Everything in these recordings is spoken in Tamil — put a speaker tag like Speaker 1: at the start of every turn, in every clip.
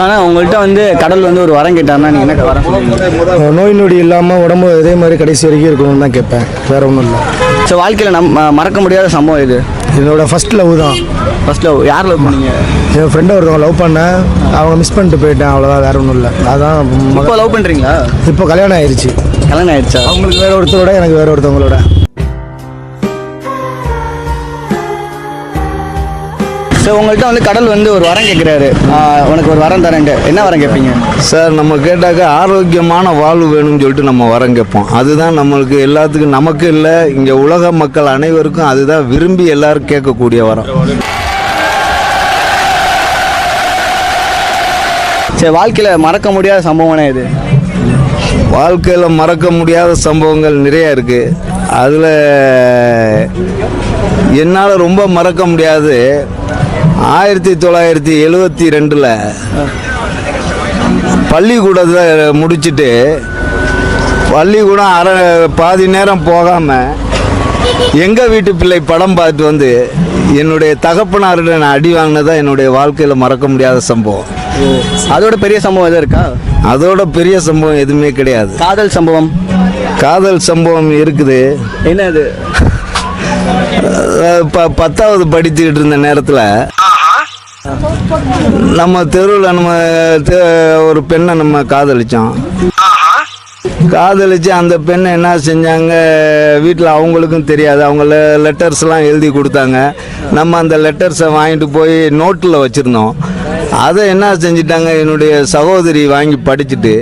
Speaker 1: ஆனால் உங்கள்கிட்ட வந்து கடல் வந்து ஒரு வரம் கேட்டார்னா நீங்கள் என்ன வரம் சொல்லுவீங்க?
Speaker 2: நோய் நொடி இல்லாமல் உடம்பு இதே மாதிரி கடைசி வரைக்கும் இருக்கணும்னு தான் கேட்பேன், வேறு ஒன்றும் இல்லை.
Speaker 1: ஸோ வாழ்க்கையில் மறக்க முடியாத சம்பவம் இது
Speaker 2: என்னோட ஃபர்ஸ்ட் லவ் தான்.
Speaker 1: ஃபர்ஸ்ட் லவ் யார் லவ் பண்ணீங்க?
Speaker 2: என் ஃப்ரெண்டை ஒருத்தவங்க லவ் பண்ணேன், அவங்க மிஸ் பண்ணிட்டு போயிட்டேன், அவ்வளோதான், வேறு ஒன்றும் இல்லை. அதான்
Speaker 1: இப்போ லவ் பண்ணுறீங்களா?
Speaker 2: இப்போ கல்யாணம் ஆயிடுச்சு.
Speaker 1: கல்யாணம் ஆயிடுச்சா?
Speaker 2: அவங்களுக்கு வேறு ஒருத்தரோட, எனக்கு வேறு ஒருத்தவங்களோட.
Speaker 1: ஸோ உங்கள்கிட்ட வந்து கடல் வந்து ஒரு வரம் கேட்குறாரு, உனக்கு ஒரு வரம் தரேன்ட்டு, என்ன வரம் கேட்பீங்க?
Speaker 3: சார், நம்ம கேட்டாக்க ஆரோக்கியமான வாழ்வு வேணும்னு சொல்லிட்டு நம்ம வரம் கேட்போம். அதுதான் நம்மளுக்கு எல்லாத்துக்கும், நமக்கு இல்லை, இங்கே உலக மக்கள் அனைவருக்கும் அதுதான் விரும்பி எல்லாரும் கேட்கக்கூடிய வரம்.
Speaker 1: சரி, வாழ்க்கையில் மறக்க முடியாத சம்பவம்னா இது?
Speaker 3: வாழ்க்கையில் மறக்க முடியாத சம்பவங்கள் நிறைய இருக்குது. அதில் என்னால் ரொம்ப மறக்க முடியாது, 1972 பள்ளிக்கூடத்தை முடிச்சுட்டு பள்ளிக்கூடம் பாதி நேரம் போகாமல் எங்கள் வீட்டு பிள்ளை படம் பார்த்து வந்து என்னுடைய தகப்பனார்கிட்ட நான் அடி வாங்கினதான் என்னுடைய வாழ்க்கையில் மறக்க முடியாத சம்பவம்.
Speaker 1: அதோட பெரிய சம்பவம் எதுவும் இருக்கா?
Speaker 3: அதோட பெரிய சம்பவம் எதுவுமே கிடையாது.
Speaker 1: காதல் சம்பவம்?
Speaker 3: காதல் சம்பவம் இருக்குது.
Speaker 1: என்ன அது?
Speaker 3: 10வது படிச்சுக்கிட்டு இருந்த நேரத்தில் நம்ம தெருவில் நம்ம ஒரு பெண்ணை நம்ம காதலித்தோம். காதலிச்சு அந்த பெண்ணை என்ன செஞ்சாங்க, வீட்டில் அவங்களுக்கும் தெரியாது, அவங்க லெட்டர்ஸ்லாம் எழுதி கொடுத்தாங்க. நம்ம அந்த லெட்டர்ஸை வாங்கிட்டு போய் நோட்டில் வச்சுருந்தோம். அதை என்ன செஞ்சிட்டாங்க, என்னுடைய சகோதரி வாங்கி படிச்சுட்டு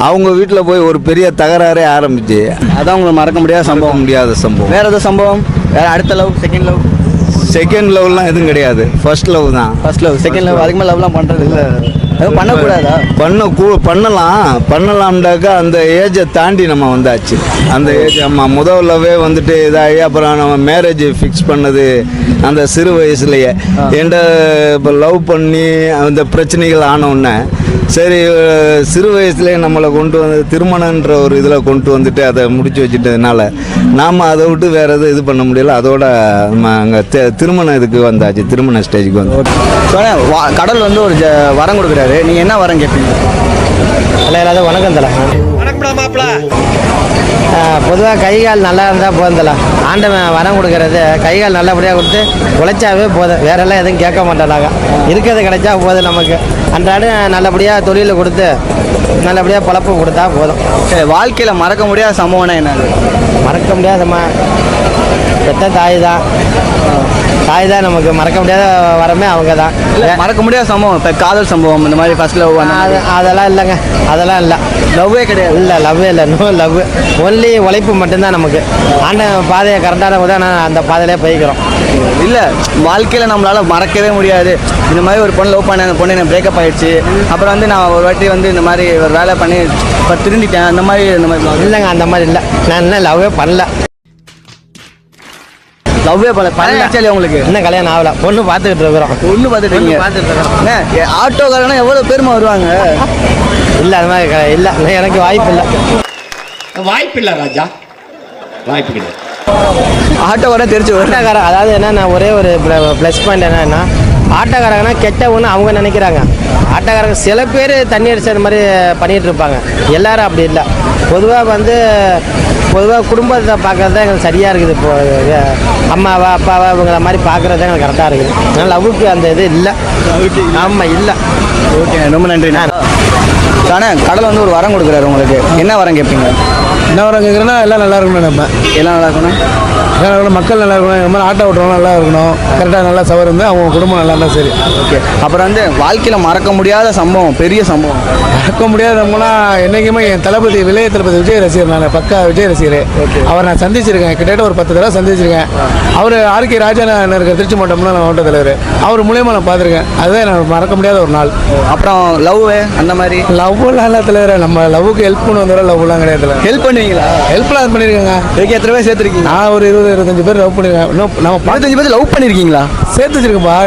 Speaker 3: அவங்க வீட்டில் போய் ஒரு பெரிய தகராறே ஆரம்பிச்சு.
Speaker 1: அதான் உங்களுக்கு மறக்க முடியாத சம்பவம்?
Speaker 3: முடியாத சம்பவம்.
Speaker 1: வேறு எதாவது சம்பவம்? வேறு அடுத்த லவ், செகண்ட் லவ்?
Speaker 3: செகண்ட் லவ்லாம் எதுவும் கிடையாது, ஃபர்ஸ்ட் லவ் தான்.
Speaker 1: ஃபர்ஸ்ட் லவ், செகண்ட் லவ் அதுக்கு மேலே லவ்லாம் பண்ணுறது இல்லை? அதுவும் பண்ணக்கூடாதா?
Speaker 3: பண்ணலாம்டாக்கா அந்த ஏஜை தாண்டி நம்ம வந்தாச்சு. அந்த ஏஜ் முதல் லவ்வே வந்துட்டு இதாகி அப்புறம் நம்ம மேரேஜ் ஃபிக்ஸ் பண்ணது அந்த சிறு வயசுலேயே. என்கிட்ட இப்போ லவ் பண்ணி அந்த பிரச்சனைகள் ஆனவுடனே சரி சிறு வயசுலேயே நம்மளை கொண்டு வந்து திருமணன்ற ஒரு இதில் கொண்டு வந்துட்டு அதை முடிச்சு வச்சுட்டதுனால நாம் அதை விட்டு வேறு எதுவும் இது பண்ண முடியல. அதோட நம்ம அங்கே திருமணம் இதுக்கு வந்தாச்சு, திருமண ஸ்டேஜுக்கு வந்து.
Speaker 1: கடல் வந்து ஒரு வரம் கொடுக்குறாரு, நீங்கள் என்ன வரம் கேட்பீங்க?
Speaker 4: இல்லை, எல்லாத்தையும் வணக்கம் தலை. பொதுவாக கைகால் நல்லா இருந்தால் போதும் தலை. ஆண்டவன் வரம் கொடுக்கறது கைகால் நல்லபடியாக கொடுத்து உழைச்சாவே போதும், வேறெல்லாம் எதுவும் கேட்க மாட்டோம். இருக்கிறது கிடைச்சா போதும். நமக்கு அன்றாட நல்லபடியாக தொழிலை கொடுத்து நல்லபடியாக பழப்பு கொடுத்தா போதும்.
Speaker 1: சரி, வாழ்க்கையில் மறக்க முடியாத சம்பவம்னா என்ன?
Speaker 4: மறக்க முடியாதம்மா பெற்ற தாய் தான். தாய் தான் நமக்கு மறக்க முடியாத வரமே அவங்க தான்.
Speaker 1: மறக்க முடியாத சம்பவம் இப்போ காதல் சம்பவம் இந்த மாதிரி ஃபர்ஸ்ட் லவ்
Speaker 4: அதெல்லாம் இல்லைங்க, அதெல்லாம் இல்லை.
Speaker 1: லவ்வே கிடையாது?
Speaker 4: இல்லை, லவ்வே இல்லை, நோ லவ். ஒன்லி உழைப்பு மட்டும்தான் நமக்கு. ஆண்ட பாதையை கரெக்டான போது நான் அந்த பாதையிலே போய்க்கிறோம்.
Speaker 1: இல்லை, வாழ்க்கையில் நம்மளால் மறக்கவே முடியாது. இந்த மாதிரி ஒரு பொண்ணு லவ் பண்ண, அந்த பொண்ணு எனக்கு பிரேக்கப் ஆகிடுச்சு, அப்புறம் வந்து நான் ஒரு வாட்டி வந்து இந்த மாதிரி ஒரு வேலை பண்ணி இப்போ திருந்திட்டேன், அந்த மாதிரி
Speaker 4: இல்லைங்க, அந்த மாதிரி இல்லை. நான் இன்னும் லவ்வே பண்ணல.
Speaker 1: லவ்வே பண்ணல உங்களுக்கு?
Speaker 4: இன்னும் கல்யாணம் ஆகலை, பொண்ணு பார்த்துக்கிட்டு இருக்கிறோம்.
Speaker 1: பொண்ணு பார்த்துட்டு இருக்கிறோம். ஆட்டோக்காரனா எவ்வளோ பேருமா வருவாங்க?
Speaker 4: இல்லை, அது மாதிரி இல்லை, எனக்கு வாய்ப்பு இல்லை.
Speaker 5: வாய்ப்பு இல்லை ராஜா, வாய்ப்பு கிடையாது.
Speaker 4: ஆட்டோக்காரன் தெரிஞ்சு ஆட்டோக்காரன், அதாவது என்னன்னா ஒரே ஒரு ப்ளஸ் பாயிண்ட் என்னன்னா, ஆட்டோக்காரங்கன்னா கெட்டவன்னு அவங்க நினைக்கிறாங்க. ஆட்டோக்காரங்க சில பேர் தண்ணி அடிச்சு அந்த மாதிரி பண்ணிகிட்டு இருப்பாங்க, எல்லாரும் அப்படி இல்லை. பொதுவாக குடும்பத்தை பார்க்குறது தான் எங்களுக்கு சரியாக இருக்குது. இப்போ அம்மாவா அப்பாவா இவங்கள மாதிரி பார்க்குறது தான் எங்களுக்கு கரெக்டாக இருக்குது. அதனால் லவ்வுக்கு அந்த இது இல்லை. ஆமாம், இல்லை.
Speaker 1: ஓகே, ரொம்ப நன்றி. ஆனால் கடல் வந்து ஒரு வரம் கொடுக்குறாரு உங்களுக்கு, என்ன வரம் கேட்பீங்க?
Speaker 2: என்ன வரம் கேட்குறேன்னா எல்லாம் நல்லா இருக்கணும். நம்ம
Speaker 1: எல்லாம் நல்லா இருக்கணும்,
Speaker 2: நல்லா இருக்கணும், மக்கள் நல்லா இருக்கணும், இந்த மாதிரி ஆட்டோ ஓட்டுறவங்க நல்லா இருக்கணும், கரெக்டாக நல்லா சவர் இருந்து அவங்க குடும்பம் நல்லா இருந்தால் சரி.
Speaker 1: ஓகே, அப்புறம் வந்து வாழ்க்கையில் மறக்க முடியாத சம்பவம், பெரிய சம்பவம்?
Speaker 2: மறக்க முடியாதவங்கன்னா என்றைக்குமே என் தளபதி, இளைய தளபதி விஜய் ரசிகர். நான் பக்கா விஜய் ரசிகர். அவர் நான் சந்திச்சிருக்கேன், கிட்டத்தட்ட ஒரு 10 தடவை சந்திச்சிருக்கேன். அவர் ஆர்கே ராஜா இருக்கிற திருச்சி மாவட்டம்ல நான் மாவட்ட தலைவர், அவர் மூலியமாக நான் பார்த்துருக்கேன். அதுதான் எனக்கு மறக்க முடியாத ஒரு நாள்.
Speaker 1: அப்புறம் லவ் அந்த மாதிரி?
Speaker 2: லவ்லாம் இல்லை தலைவர், நம்ம லவ்வுக்கு ஹெல்ப் பண்ண வந்தாலும் லவ்லாம் கிடையாது.
Speaker 1: ஹெல்ப் பண்ணுவீங்களா?
Speaker 2: ஹெல்ப்லாம் பண்ணியிருக்கேங்க.
Speaker 1: இதுக்கு எத்தனை பேர் சேர்த்துருக்கீங்க?
Speaker 2: நான் ஒரு 20-25 பேர் லவ் பண்ணியிருக்கேன். இன்னும் நம்ம
Speaker 1: 25 பேர் லவ் பண்ணியிருக்கீங்களா?
Speaker 2: சேர்த்து வச்சிருக்கேன்ப்பா.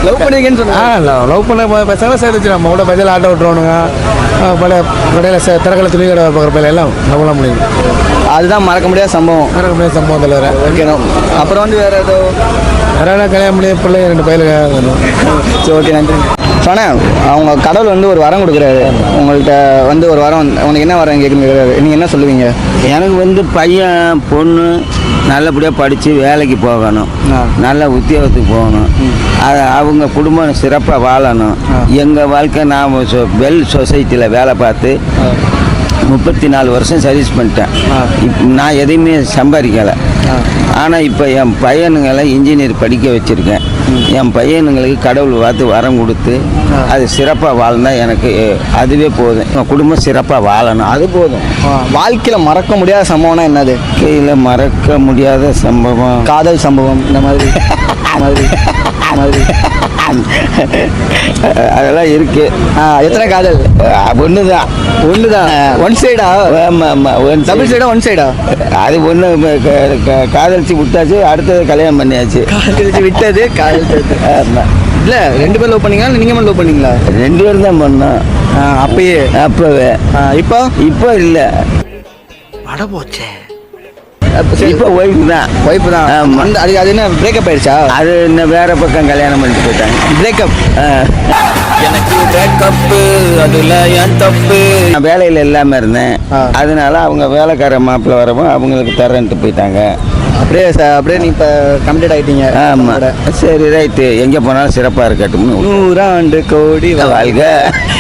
Speaker 1: லவ் பண்ணியிருக்கேன்னு சொன்னேன்.
Speaker 2: லவ் பண்ண பசங்க சேர்த்து வச்சு நம்ம கூட பைசல் ஆட்டோ விட்டுருவானுங்க. பல கடையில் திறக்கல துணி கடை பார்க்குற எல்லாம் நம்மளாம் முடியும்.
Speaker 1: அதுதான் மறக்க முடியாத சம்பவம்.
Speaker 2: மறக்க முடியாத சம்பவம் தலைவர்.
Speaker 1: ஓகே. அப்புறம் வந்து வேறு ஏதோ
Speaker 2: வேற கல்யாணம் முடிய பிள்ளை 2 பயிலுக்கு.
Speaker 1: சரி, ஓகே, நன்றி. சொன்னேன் அவங்க கடவுள் வந்து ஒரு வரம் கொடுக்குறாரு. உங்கள்கிட்ட வந்து ஒரு வரம், உனக்கு என்ன வரம் கேட்குறாரு, நீங்கள் என்ன சொல்லுவீங்க?
Speaker 6: எனக்கு வந்து பையன் பொண்ணு நல்லபடியாக படித்து வேலைக்கு போகணும், நல்ல உத்தியோகத்துக்கு போகணும், அவங்க குடும்பம் சிறப்பாக வாழணும். எங்கள் வாழ்க்கை நான் வெல் சொசைட்டியில் வேலை பார்த்து 34 வருஷம் சர்வீஸ் பண்ணிட்டேன். நான் எதையுமே சம்பாதிக்கலை. ஆனால் இப்போ என் பையனுங்களை இன்ஜினியர் படிக்க வச்சுருக்கேன். என் பையனுங்களுக்கு கடவுள் பார்த்து வரம் கொடுத்து அது சிறப்பாக வாழ்ந்தா எனக்கு அதுவே போதும். என் குடும்பம் சிறப்பாக வாழணும், அது போதும்.
Speaker 1: வாழ்க்கையில் மறக்க முடியாத சம்பவம்னா என்னது?
Speaker 6: கையில் மறக்க முடியாத சம்பவம்,
Speaker 1: காதல் சம்பவம், இந்த மாதிரி
Speaker 6: அதெல்லாம் இருக்கு.
Speaker 1: எத்தனை காதல்?
Speaker 6: ஒன்று தான்.
Speaker 1: ஒன் சைடா?
Speaker 6: ஆமாம் ஆமாம்.
Speaker 1: டபுள் சைடா ஒன் சைடா?
Speaker 6: அது ஒன்று காதலிச்சு விட்டாச்சு, அடுத்தது கல்யாணம் பண்ணியாச்சு.
Speaker 1: காதலிச்சு விட்டது காதல்.
Speaker 6: ஆமாம்.
Speaker 1: இல்லை 2 பேர் லவ் பண்ணீங்களா, நீங்கள் மட்டும் லவ் பண்ணீங்களா?
Speaker 6: 2 பேரும் தான் பண்ணோம்.
Speaker 1: அப்பயே?
Speaker 6: அப்போவே. இப்போ இல்லை, இப்போ ஒய்ஃப் தான்.
Speaker 1: ஒய்ஃப் தான்.
Speaker 6: ஆமாம்.
Speaker 1: அது என்ன பிரேக்கப் ஆயிடுச்சா?
Speaker 6: அது இன்னும் வேற பக்கம் கல்யாணம் பண்ணிட்டு போயிட்டாங்க.
Speaker 1: பிரேக்கப்.
Speaker 6: எனக்கு பிரேக்கப்பு, அதில் என் தப்பு. நான் வேலையில் இல்லாமல் இருந்தேன். அதனால அவங்க வேலைக்கார மாப்பிள்ளை வரவும் அவங்களுக்கு தரேன்ட்டு போயிட்டாங்க.
Speaker 1: அப்படியே நீ இப்போ கம்ப்ளீட் ஆகிட்டீங்க.
Speaker 6: ஆமாம். சரி, ரைட்டு. எங்கே போனாலும் சிறப்பாக இருக்கட்டும்னு
Speaker 1: 100 ஆண்டு கோடி
Speaker 6: வாழ்க,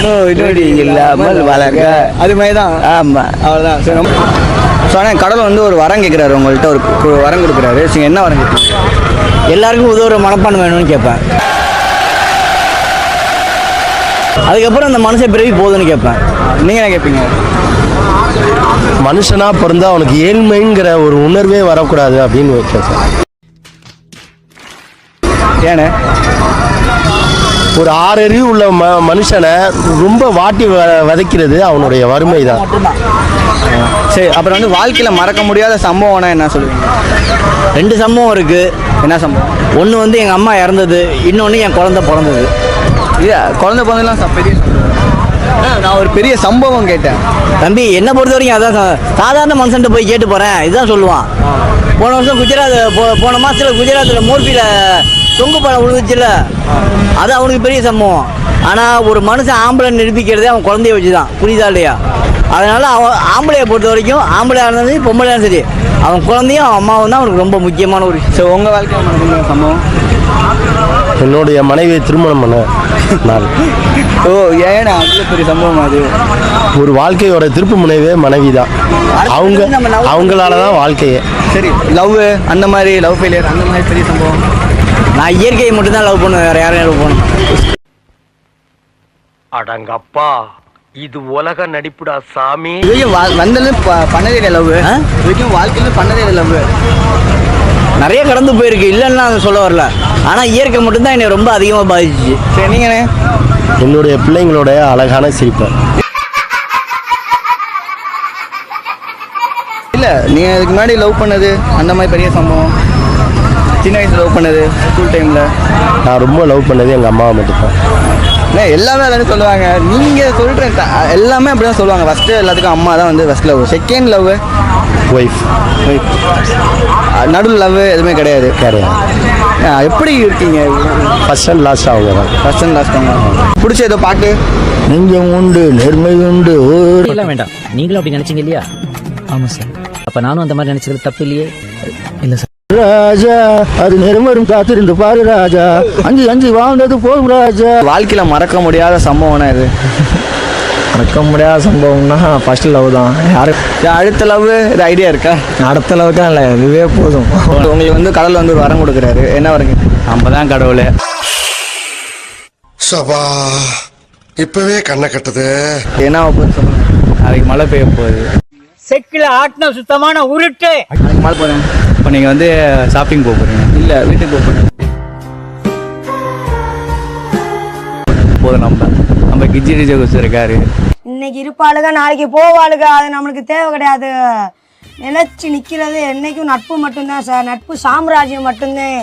Speaker 6: நோடி இல்லாமல் வளர்க.
Speaker 1: அது மாதிரி தான்.
Speaker 6: ஆமாம்,
Speaker 1: அவ்வளோதான். சரி, சொன்னேன் கடவுள் வந்து ஒரு வரம் கேட்குறாரு, உங்கள்கிட்ட ஒரு வரம் கொடுக்குறாரு. சரி, என்ன வரம் கேட்குறீங்க?
Speaker 4: எல்லாருக்கும் உதவுற மனப்பான்மை வேணும்னு கேட்பேன். அதுக்கப்புறம் அந்த மனுஷன் பிறவி போதுன்னு கேட்பேன்.
Speaker 1: நீங்கள் என்ன கேட்பீங்க?
Speaker 7: மனுஷனாக பிறந்தா அவனுக்கு ஏழ்மைங்கிற ஒரு உணர்வே வரக்கூடாது அப்படின்னு வைக்கிறேன் சார்.
Speaker 1: ஏன்னு
Speaker 7: ஒரு 6 அறிவு உள்ள மனுஷனை ரொம்ப வாட்டி வதைக்கிறது அவனுடைய வறுமை தான்.
Speaker 1: சரி, அப்புறம் வந்து வாழ்க்கையில் மறக்க முடியாத சம்பவம்னா என்ன சொல்லுவீங்க?
Speaker 4: 2 சம்பவம் இருக்குது.
Speaker 1: என்ன சம்பவம்?
Speaker 4: ஒன்று வந்து எங்கள் அம்மா இறந்தது, இன்னொன்று என் குழந்தை பிறந்தது.
Speaker 1: இல்லை, குழந்தை பிறந்தெல்லாம் பெரிய நான் ஒரு பெரிய சம்பவம் கேட்டேன்.
Speaker 4: தம்பி என்னை பொறுத்த வரைக்கும் அதான் சாதாரண மனுஷன்ட்ட போய் கேட்டு போகிறேன், இதுதான் சொல்லுவான். போன வருஷம் குஜராத் போன மாதத்தில் குஜராத்தில் மோர்பியில் தொங்கு பழம் விழுந்துச்சுல்ல, அது அவனுக்கு பெரிய சம்பவம். ஆனால் ஒரு மனுஷன் ஆம்பளை நிரூபிக்கிறதே அவன் குழந்தைய வச்சு தான், புரியுதா இல்லையா? அதனால் அவன் ஆம்பளையை பொறுத்த வரைக்கும், ஆம்பளையாக இருந்தாலும் சரி பொம்பளையாக இருந்தாலும் சரி, அவன் குழந்தையும் அவன் அம்மாவும் தான் அவனுக்கு ரொம்ப முக்கியமான ஒரு விஷயம்.
Speaker 1: ஸோ உங்கள் வாழ்க்கையில் மறக்க முடியாத சம்பவம்?
Speaker 7: என்னுடைய மனைவியை திருமணம் பண்ண நாள்.
Speaker 1: ஓ, ஏன்னா அவ்வளோ பெரிய சம்பவம் அது?
Speaker 7: ஒரு வாழ்க்கையோட திருப்பு முனைவே மனைவி தான். அவங்களால தான் வாழ்க்கையே.
Speaker 1: சரி, லவ் அந்த மாதிரி, லவ் ஃபெயிலியர் அந்த மாதிரி பெரிய சம்பவம்?
Speaker 4: நான் இயற்கையை மட்டும்தான் லவ் பண்ணுவேன், வேறு யாரையும் லவ் பண்ணுவேன்.
Speaker 8: அடங்கப்பா, இது உலக நடிப்புடா சாமி.
Speaker 1: இதுவரைக்கும் வந்தாலும் பண்ணதே இல்லை லவ். இதுவரைக்கும் வாழ்க்கையில் பண்ணதே இல்லை லவ்.
Speaker 4: நிறைய கடந்து போயிருக்கு, இல்லைன்னு நான் சொல்ல வரல. ஆனால் இயற்கை மட்டும்தான் என்னை ரொம்ப அதிகமாக பாதிச்சிச்சு.
Speaker 1: சரி, நீங்கண்ணே?
Speaker 7: என்னுடைய பிள்ளைங்களுடைய அழகான சிரிப்பை.
Speaker 1: இல்லை, நீங்கள் இதுக்கு முன்னாடி லவ் பண்ணது அந்த மாதிரி பெரிய சம்பவம்? சின்ன வயசில் லவ் பண்ணது, ஸ்கூல் டைமில்?
Speaker 7: நான் ரொம்ப லவ் பண்ணது எங்கள் அம்மாவை மட்டும்தான்.
Speaker 1: இல்லை, எல்லாமே எல்லாரும் சொல்லுவாங்க. நீங்கள் சொல்கிறேன் எல்லாமே அப்படி தான் சொல்லுவாங்க. ஃபஸ்ட்டு எல்லாத்துக்கும் அம்மா தான் வந்து first love. Second love
Speaker 7: wife.
Speaker 1: நடுவில் லவ் எதுவுமே கிடையாது? எப்படி இருக்கீங்க?
Speaker 7: ஃபர்ஸ்ட் அண்ட் லாஸ்ட் அவங்க தான்.
Speaker 1: ஃபர்ஸ்ட் அண்ட் லாஸ்ட் அவங்க. பிடிச்ச ஏதோ பாட்டு?
Speaker 7: நெஞ்சம் உண்டு, நேர்மை உண்டு.
Speaker 9: எல்லாம் வேண்டாம், நீங்களும் அப்படி நினைச்சீங்க இல்லையா? ஆமா சார். அப்ப நானும் அந்த மாதிரி நினைச்சது தப்பு இல்லையே? இல்ல சார்.
Speaker 7: ராஜா, அது நேரம் வரும் காத்திருந்து பாரு ராஜா, அஞ்சு வாழ்ந்தது போகும் ராஜா.
Speaker 1: வாழ்க்கையில் மறக்க முடியாத சம்பவம்னா இது?
Speaker 2: மறக்க முடியாத சம்பவம்னா ஃபர்ஸ்ட் லவ் தான்.
Speaker 1: அடுத்த லவ் இது ஐடியா இருக்கா?
Speaker 2: அடுத்த லவ்க்கெலாம் இல்லை, இதுவே போதும்.
Speaker 1: உங்களுக்கு வந்து கடவுள் வந்து ஒரு வரம் கொடுக்குறாரு, என்ன வரங்க?
Speaker 6: நம்ம தான் கடவுளே.
Speaker 10: சபா, இப்பவே கண்ணை கட்டுது.
Speaker 1: என்ன ஆகும் சொல்லுங்க?
Speaker 6: நாளைக்கு மழை பெய்ய போகுது.
Speaker 9: செக்கில ஆட்டின சுத்தமான உருட்டு.
Speaker 1: நாளைக்கு மழை போகிறேன்.
Speaker 6: இப்போ நீங்கள் வந்து ஷாப்பிங் போக போகிறீங்க?
Speaker 1: இல்லை, வீட்டுக்கு போக போகிறேன்.
Speaker 6: போதும், நம்ம கிஜி ஜோகஸ் இருக்காரு.
Speaker 11: இன்னைக்கு இருப்பாளுக நாளைக்கு போவாளுக, அது நம்மளுக்கு தேவை கிடையாது. நிலைச்சு நிற்கிறது என்னைக்கும் நட்பு மட்டும்தான் சார். நட்பு சாம்ராஜ்யம் மட்டும்தான்.